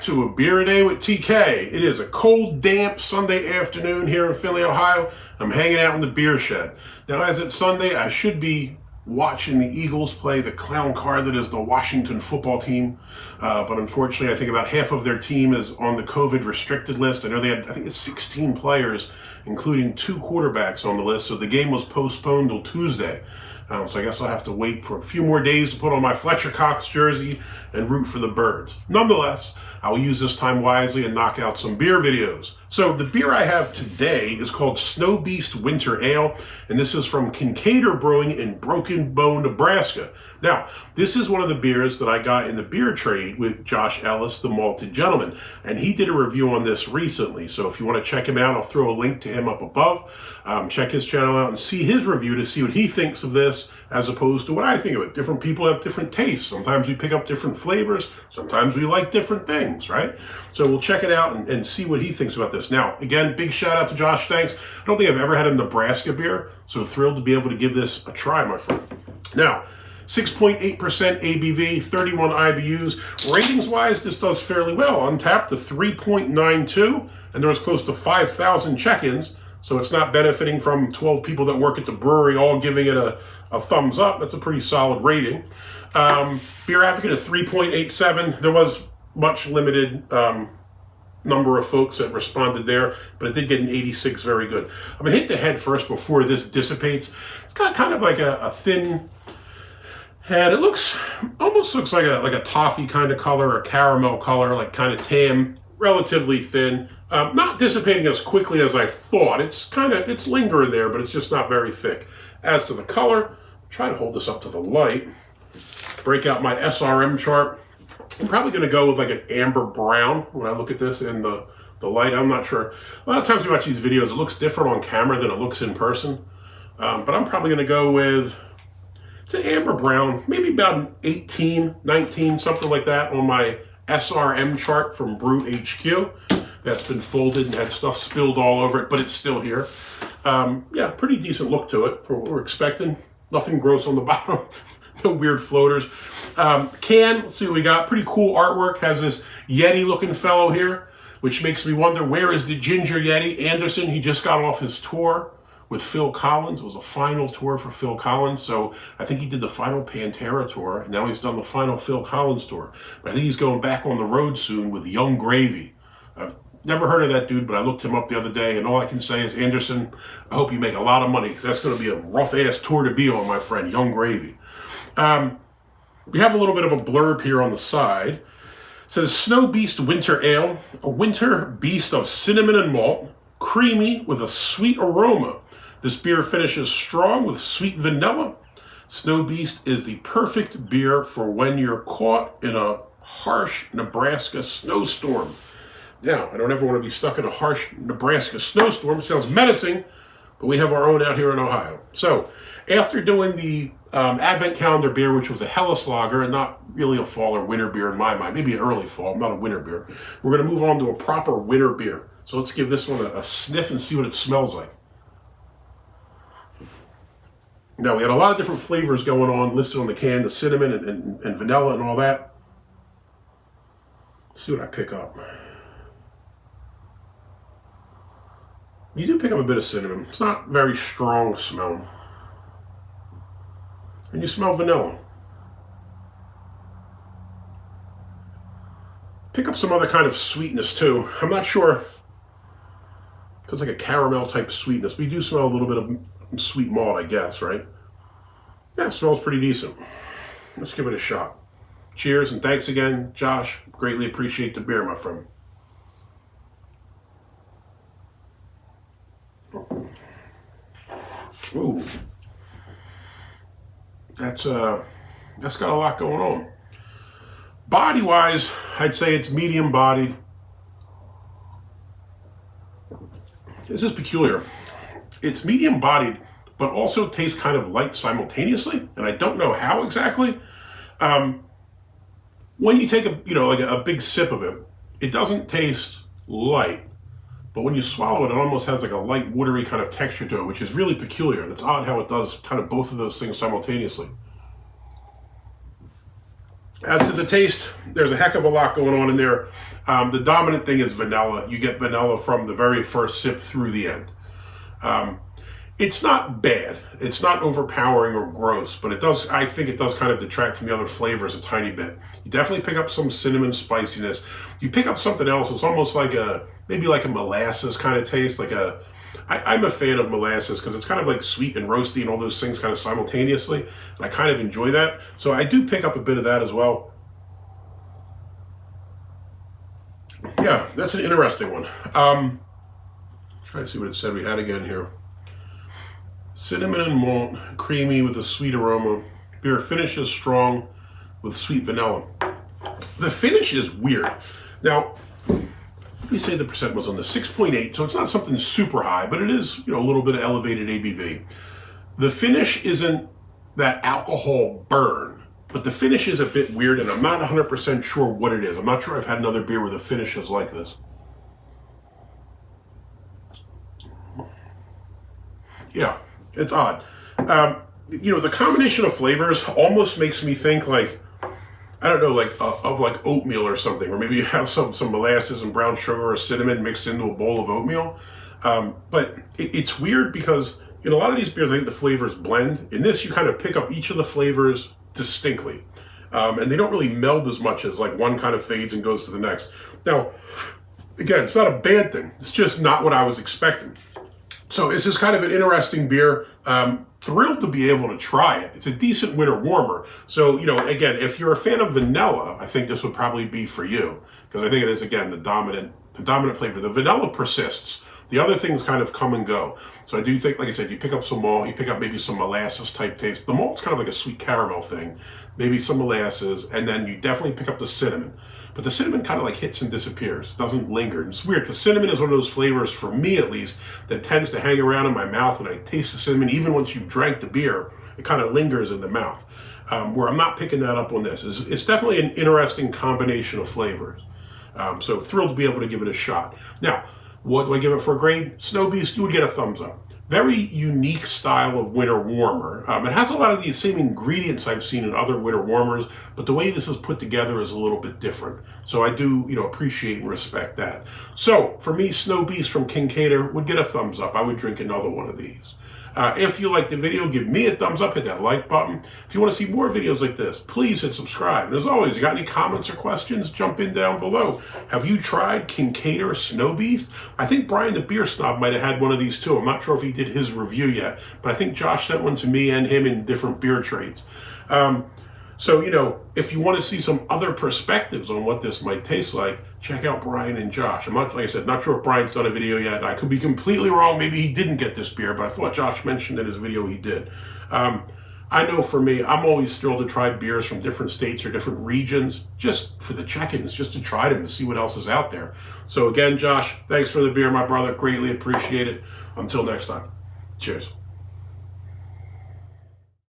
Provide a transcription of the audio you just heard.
to a Beer a Day with TK. It is a cold, damp Sunday afternoon here in Findlay, Ohio. I'm hanging out in the beer shed. Now, as it's Sunday, I should be watching the Eagles play the clown card that is the Washington football team. But unfortunately, I think about half of their team is on the COVID restricted list. I know they had, I think it's 16 players, including 2 quarterbacks on the list. So the game was postponed till Tuesday. So I guess I'll have to wait for a few more days to put on my Fletcher Cox jersey and root for the Birds. Nonetheless, I will use this time wisely and knock out some beer videos. So the beer I have today is called Snow Beast Winter Ale, and this is from Kinkaider Brewing in Broken Bow, Nebraska. Now, this is one of the beers that I got in the beer trade with Josh Ellis, the Malted Gentleman, and he did a review on this recently. So if you want to check him out, I'll throw a link to him up above. Check his channel out and see his review to see what he thinks of this as opposed to what I think of it. Different people have different tastes. Sometimes we pick up different flavors. Sometimes we like different things, right? So we'll check it out and see what he thinks about this. Now, again, big shout out to Josh. Thanks. I don't think I've ever had a Nebraska beer, so thrilled to be able to give this a try, my friend. Now, 6.8% ABV, 31 IBUs. Ratings-wise, this does fairly well. Untapped to 3.92, and there was close to 5,000 check-ins, so it's not benefiting from 12 people that work at the brewery all giving it a thumbs up. That's a pretty solid rating. Beer Advocate a 3.87. There was much limited number of folks that responded there, but it did get an 86, very good. I'm gonna hit the head first before this dissipates. It's got kind of like a thin head. It almost looks like a toffee kind of color, a caramel color, like kind of tan, relatively thin. Not dissipating as quickly as I thought. It's lingering there, but it's just not very thick. As to the color, try to hold this up to the light. Break out my SRM chart. I'm probably going to go with like an amber brown when I look at this in the light. I'm not sure. A lot of times we watch these videos, it looks different on camera than it looks in person. But I'm probably going to go with, it's an amber brown, maybe about an 18, 19, something like that on my SRM chart from Brew HQ. That's been folded and had stuff spilled all over it, but it's still here. Yeah, pretty decent look to it for what we're expecting. Nothing gross on the bottom. No weird floaters. Can, let's see what we got. Pretty cool artwork. Has this Yeti looking fellow here, which makes me wonder, where is the Ginger Yeti? Anderson, he just got off his tour with Phil Collins. It was a final tour for Phil Collins. So I think he did the final Pantera tour, and now he's done the final Phil Collins tour. But I think he's going back on the road soon with Young Gravy. I've never heard of that dude, but I looked him up the other day, and all I can say is, Anderson, I hope you make a lot of money, because that's going to be a rough-ass tour to be on, my friend, Young Gravy. We have a little bit of a blurb here on the side. It says, Snow Beast Winter Ale, a winter beast of cinnamon and malt, creamy with a sweet aroma. This beer finishes strong with sweet vanilla. Snow Beast is the perfect beer for when you're caught in a harsh Nebraska snowstorm. Now, I don't ever want to be stuck in a harsh Nebraska snowstorm. It sounds menacing, but we have our own out here in Ohio. So, after doing the Advent Calendar beer, which was a Hellas lager, and not really a fall or winter beer in my mind, maybe an early fall, not a winter beer, we're going to move on to a proper winter beer. So let's give this one a sniff and see what it smells like. Now, we had a lot of different flavors going on listed on the can, the cinnamon and vanilla and all that. Let's see what I pick up. You do pick up a bit of cinnamon. It's not very strong smell. And you smell vanilla. Pick up some other kind of sweetness too. I'm not sure. It's like a caramel type sweetness. We do smell a little bit of sweet malt, I guess, right? Yeah, it smells pretty decent. Let's give it a shot. Cheers, and thanks again, Josh. Greatly appreciate the beer, my friend. Ooh. That's got a lot going on. Body-wise, I'd say it's medium-bodied. This is peculiar. It's medium-bodied, but also tastes kind of light simultaneously, and I don't know how exactly. When you take a big sip of it, it doesn't taste light, but when you swallow it, it almost has like a light, watery kind of texture to it, which is really peculiar. That's odd how it does kind of both of those things simultaneously. As to the taste, there's a heck of a lot going on in there. The dominant thing is vanilla. You get vanilla from the very first sip through the end. It's not bad. It's not overpowering or gross, but I think it does kind of detract from the other flavors a tiny bit. You definitely pick up some cinnamon spiciness. You pick up something else. It's almost like maybe like a molasses kind of taste. I'm a fan of molasses because it's kind of like sweet and roasty and all those things kind of simultaneously. And I kind of enjoy that. So I do pick up a bit of that as well. Yeah, that's an interesting one. Trying to see what it said we had again here. Cinnamon and malt, creamy with a sweet aroma. Beer finishes strong with sweet vanilla. The finish is weird. Now, let me say the percent was on the 6.8, so it's not something super high, but it is, a little bit of elevated ABV. The finish isn't that alcohol burn, but the finish is a bit weird, and I'm not 100% sure what it is. I'm not sure I've had another beer where the finish is like this. Yeah, it's odd. The combination of flavors almost makes me think of oatmeal or something, or maybe you have some molasses and brown sugar or cinnamon mixed into a bowl of oatmeal. But it's weird because in a lot of these beers, I think the flavors blend. In this, you kind of pick up each of the flavors distinctly. And they don't really meld as much as one kind of fades and goes to the next. Now, again, it's not a bad thing. It's just not what I was expecting. So this is kind of an interesting beer. Thrilled to be able to try it. It's a decent winter warmer. So, again, if you're a fan of vanilla, I think this would probably be for you. Because I think it is, again, the dominant flavor. The vanilla persists. The other things kind of come and go. So I do think, like I said, you pick up some malt, you pick up maybe some molasses type taste. The malt's kind of like a sweet caramel thing. Maybe some molasses, and then you definitely pick up the cinnamon. But the cinnamon kind of hits and disappears. It doesn't linger. And it's weird because cinnamon is one of those flavors, for me at least, that tends to hang around in my mouth when I taste the cinnamon. Even once you've drank the beer, it kind of lingers in the mouth. Where I'm not picking that up on this. It's definitely an interesting combination of flavors. So thrilled to be able to give it a shot. Now, what do I give it for a grade? Snow Beast, you would get a thumbs up. Very unique style of winter warmer. It has a lot of these same ingredients I've seen in other winter warmers, but the way this is put together is a little bit different. So I do, appreciate and respect that. So for me, Snow Beast from Kinkaider would get a thumbs up. I would drink another one of these. If you liked the video, give me a thumbs up, hit that like button. If you want to see more videos like this, please hit subscribe. And as always, you got any comments or questions, jump in down below. Have you tried Kinkaider Snow Beast? I think Brian the Beer Snob might have had one of these too. I'm not sure if he did his review yet, but I think Josh sent one to me and him in different beer trades. So, if you want to see some other perspectives on what this might taste like, check out Brian and Josh. I'm not, like I said, not sure if Brian's done a video yet. I could be completely wrong. Maybe he didn't get this beer, but I thought Josh mentioned in his video he did. I know for me, I'm always thrilled to try beers from different states or different regions, just for the check-ins, just to try them and see what else is out there. So again, Josh, thanks for the beer, my brother. Greatly appreciate it. Until next time, cheers.